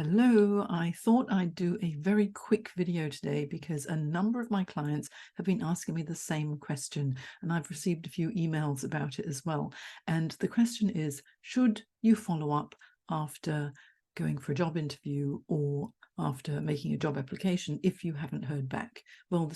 Hello, I thought I'd do a very quick video today because a number of my clients have been asking me the same question, and I've received a few emails about it as well. And the question is, should you follow up after going for a job interview or after making a job application if you haven't heard back? Well, the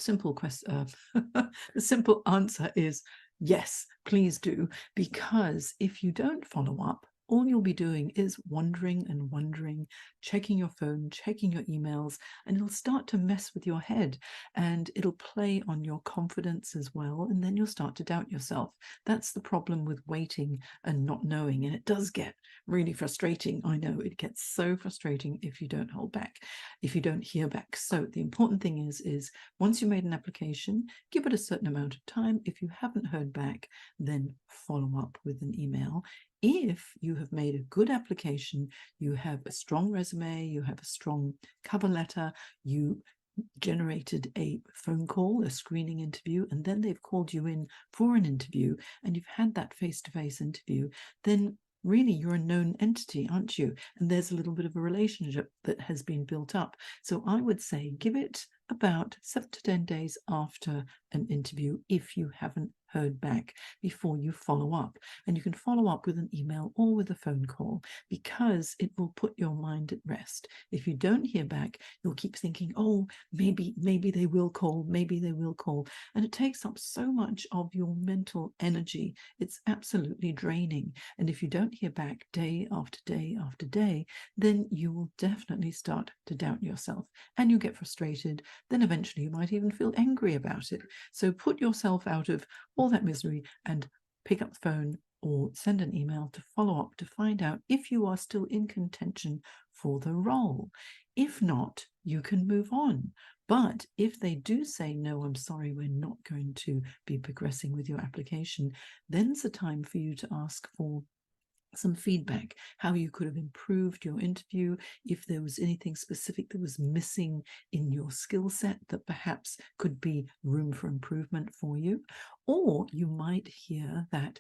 simple answer is yes, please do, because if you don't follow up, all you'll be doing is wondering and wondering, checking your phone, checking your emails, and it'll start to mess with your head and it'll play on your confidence as well. And then you'll start to doubt yourself. That's the problem with waiting and not knowing. And it does get really frustrating. I know it gets so frustrating if you don't hold back, if you don't hear back. So the important thing is once you made an application, give it a certain amount of time. If you haven't heard back, then follow up with an email. If you have made a good application, you have a strong resume, you have a strong cover letter, you generated a phone call, a screening interview, and then they've called you in for an interview, and you've had that face-to-face interview, then really you're a known entity, aren't you? And there's a little bit of a relationship that has been built up. So I would say give it about 7 to 10 days after an interview if you haven't heard back before you follow up. And you can follow up with an email or with a phone call because it will put your mind at rest. If you don't hear back, you'll keep thinking, oh, maybe they will call, maybe they will call. And it takes up so much of your mental energy. It's absolutely draining. And if you don't hear back day after day after day, then you will definitely start to doubt yourself and you get frustrated. Then eventually you might even feel angry about it. So put yourself out of all that misery and pick up the phone or send an email to follow up to find out if you are still in contention for the role. If not, you can move on. But if they do say, no, I'm sorry, we're not going to be progressing with your application, then it's a time for you to ask for some feedback, how you could have improved your interview, if there was anything specific that was missing in your skill set that perhaps could be room for improvement for you. Or you might hear that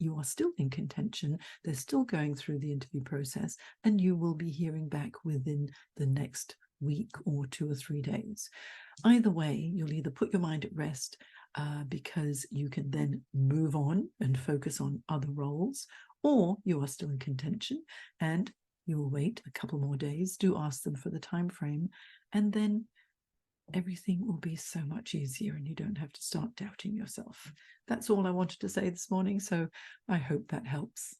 you are still in contention, they're still going through the interview process, and you will be hearing back within the next week or 2 or 3 days. Either way, you'll either put your mind at rest because you can then move on and focus on other roles, or you are still in contention and you will wait a couple more days, do ask them for the time frame, and then everything will be so much easier and you don't have to start doubting yourself. That's all I wanted to say this morning, so I hope that helps.